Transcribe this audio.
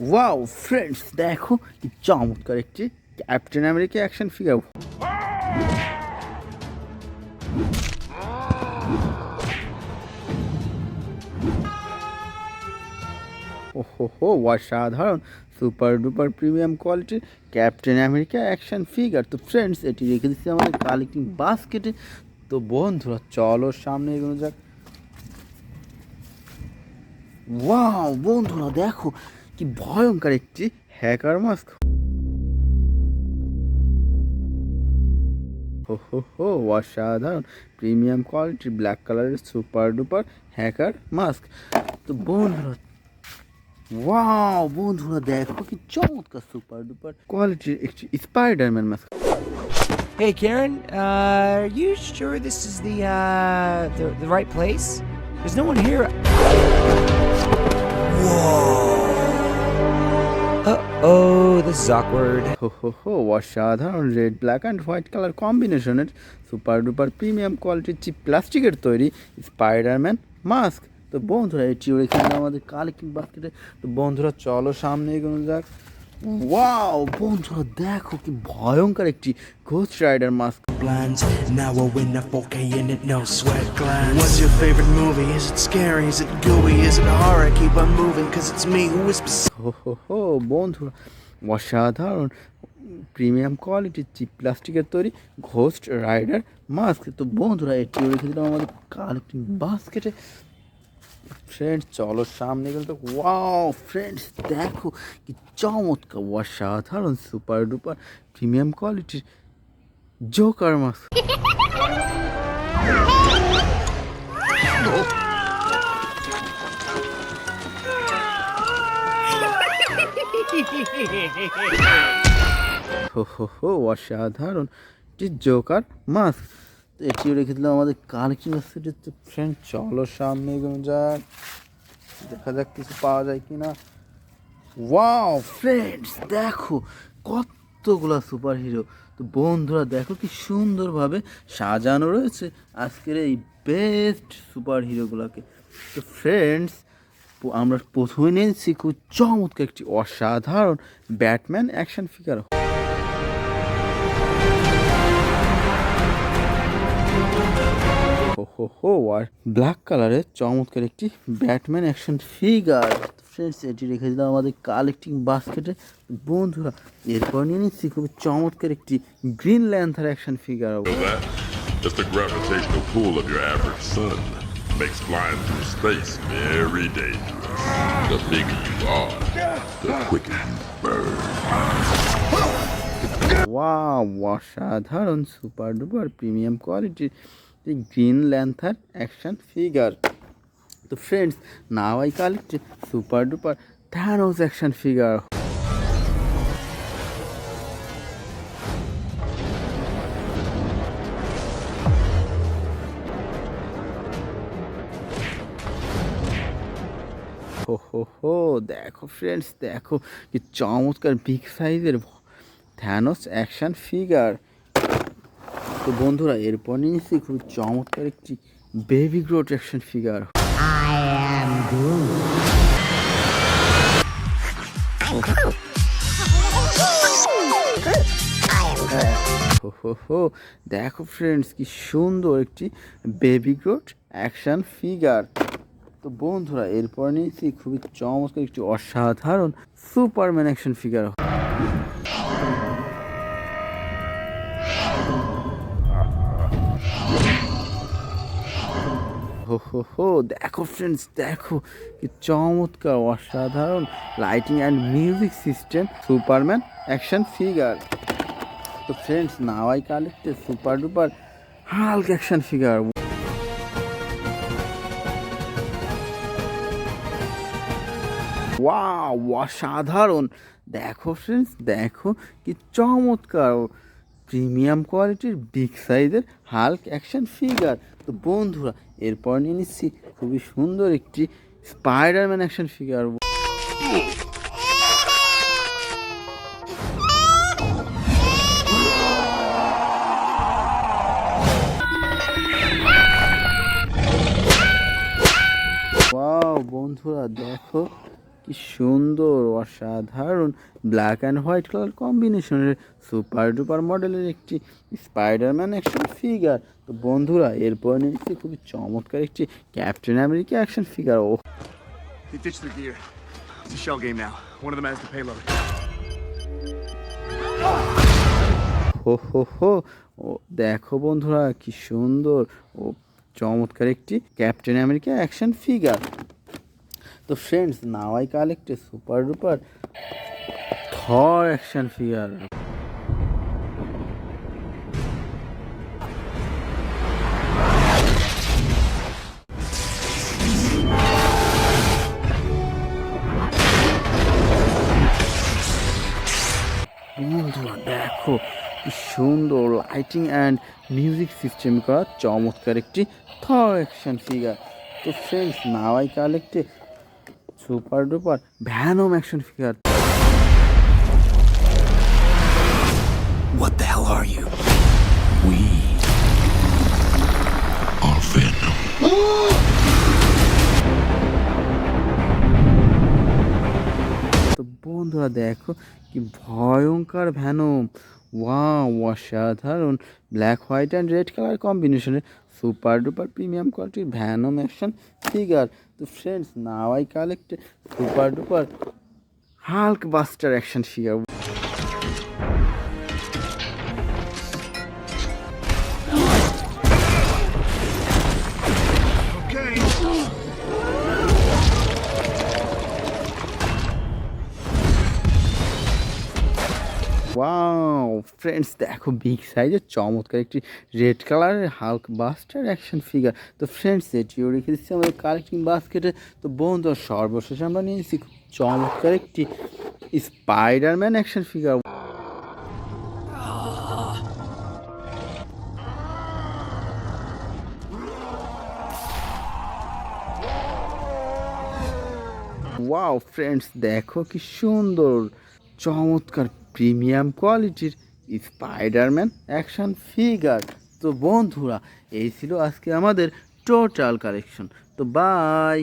Wow friends, দেখো কি চমৎকার একটি ক্যাপ্টেন আমেরিকা অ্যাকশন ফিগার। ওহো, অসাধারণ সুপার ডুপার প্রিমিয়াম কোয়ালিটির ক্যাপ্টেন আমেরিকা অ্যাকশন ফিগার। তো ফ্রেন্ডস, এটি রেখে দিচ্ছি আমাদের কালেক্টিং বাস্কেটে। তো বন্ধুরা, চলো সামনে এগোনো যাক। ওয়াও বন্ধুরা, দেখো কি ভয়ঙ্কর একটি হ্যাকার মাস্ক। হো, অসাধারণ প্রিমিয়াম কোয়ালিটির ব্ল্যাক কালারের সুপার ডুপার হ্যাকার মাস্ক। তো বন্ধুরা, ওয়াও বন্ধুরা, দেখো কি চমৎকার সুপার ডুপার কোয়ালিটির একটি Spiderman mask. Hey Karen, are you sure this is the right place? There's no one here. Whoa. Uh-oh, this is awkward. হো, অসাধারণ red black and white colour কম্বিনেশনের সুপার ডুপার প্রিমিয়াম কোয়ালিটির cheap প্লাস্টিকের তৈরি Spiderman mask. তো বন্ধুরা, এটিও রেখে দিলাম আমাদের কালেক্টিং বাস্কেটে। তো বন্ধুরা, চলো সামনে এগোনো যাক। ওয়াও বন্ধুরা, দেখো কি ভয়ঙ্কর একটি Ghost Rider mask. Blinds, now we're in the 4K and it no sweat glands. What's your favorite movie? Is it scary? Is it gooey? Is it horror? Keep on moving, cause it's me who is হো বন্ধুরা, অসাধারণ premium কোয়ালিটির cheap প্লাস্টিকের তৈরি ghost Rider mask. তো বন্ধুরা, এটিও রেখে দিলাম আমাদের কালেক্টিং বাস্কেটে। ফ্রেন্ডস, চলো সামনে গেলে। তো ওয়াও ফ্রেন্ডস, দেখো কি চমৎকার অসাধারণ সুপার ডুপার প্রিমিয়াম কোয়ালিটির জোকার মাস্ক। হো, অসাধারণ একটি জোকার মাস্ক। তো এটিও রেখে দিলাম আমাদের কালেকশন সেটে। তো ফ্রেন্ড, চলো সামনে এগোনো যাক, দেখা যাক কিছু পাওয়া যায় কিনা। ওয়াও ফ্রেন্ডস, দেখো কতগুলা সুপার হিরো। তো বন্ধুরা, দেখো কি সুন্দরভাবে সাজানো রয়েছে আজকের এই বেস্ট সুপার হিরোগুলোকে। তো ফ্রেন্ডস, আমরা প্রথমে নিয়েছি খুব চমৎকার একটি অসাধারণ ব্যাটম্যান অ্যাকশন ফিগার। হো, আর ব্ল্যাক কালারের চমৎকার একটি ব্যাটম্যান অ্যাকশন ফিগার। ফ্রেন্ডস, এটি রেখে দিলাম আমাদের কালেক্টিং বাস্কেটে। বন্ধুরা, এরপর নিয়ে নিচ্ছি খুবই চমৎকার একটি green lantern action figure. Just the gravitational pull of your average sun makes flying through space very dangerous. The bigger you are, the quicker you burn. Wow, অসাধারণ সুপার ডুপার প্রিমিয়াম কোয়ালিটির green lantern action figure. তো friends, now I collected super duper Thanos action figure. হো, দেখো friends, দেখো কি চমৎকার big সাইজের Thanos action figure. তো বন্ধুরা, এরপর নিয়েছি খুব চমৎকার একটি বেবি গ্রোথ অ্যাকশন ফিগার। হো, দেখো ফ্রেন্ডস, কি সুন্দর একটি বেবি গ্রোথ অ্যাকশন ফিগার। তো বন্ধুরা, এরপর নিয়েছি খুবই চমৎকার একটি অসাধারণ সুপারম্যান অ্যাকশন ফিগার। হো, দেখো ফ্রেন্ডস, দেখো কি চমৎকার অসাধারণ lighting and music system Superman action figure. তো friends, now I collected super duper Hulk action figure. Wow, অসাধারণ। দেখো ফ্রেন্ডস, দেখো কি চমৎকার প্রিমিয়াম কোয়ালিটির বিগ সাইজের হাল্ক অ্যাকশন ফিগার। তো বন্ধুরা, এরপর নিয়ে নিচ্ছি খুবই সুন্দর একটি স্পাইডারম্যান অ্যাকশন ফিগার। ওয়াও বন্ধুরা, দেখো কি সুন্দর অসাধারণ ব্ল্যাক অ্যান্ড হোয়াইট কালার কম্বিনেশনের সুপার ডুপার মডেলের একটি স্পাইডারম্যান অ্যাকশন ফিগার। তো বন্ধুরা এরপর নিয়েছি খুবই চমৎকার একটি ক্যাপ্টেন আমেরিকা অ্যাকশন ফিগার। ও He ditched their gear. It's a shell game now. One of them has the payload. হো হো হো, ও দেখো বন্ধুরা কি সুন্দর ও চমৎকার একটি ক্যাপ্টেন আমেরিকা অ্যাকশন ফিগার। তো friends, now I collect a super duper Thor action figure. বন্ধুরা দেখো কি সুন্দর লাইটিং অ্যান্ড মিউজিক সিস্টেম করা চমৎকার একটি থর অ্যাকশন ফিগার। তো friends, now I collect a super duper Venom action figure. What the hell are you? We Are Venom. তো বন্ধুরা দেখো কি ভয়ঙ্কর ভ্যানম, ওয়াও অসাধারণ black white and red colour কম্বিনেশনের সুপার ডুপার প্রিমিয়াম কোয়ালিটির ভ্যানম অ্যাকশন ফিগার। তো friends, now I collect super duper Hulk Buster action figure. Wow friends দেখো বিগ সাইজের চমৎকার একটি রেড কালারের হাল্ক বাস্টার অ্যাকশন ফিগার। তো ফ্রেন্ডস, এটিও রেখে দিচ্ছি আমাদের কালেক্টিং বাস্কেটে। তো বন্ধু সর্বশেষে আমরা নিয়েছি খুব চমৎকার একটি Spiderman action figure. Wow friends দেখো কি সুন্দর চমৎকার প্রিমিয়াম কোয়ালিটির স্পাইডারম্যান অ্যাকশন ফিগার। তো বন্ধুরা এই ছিল আজকে আমাদের টোটাল কালেকশন। তো বাই।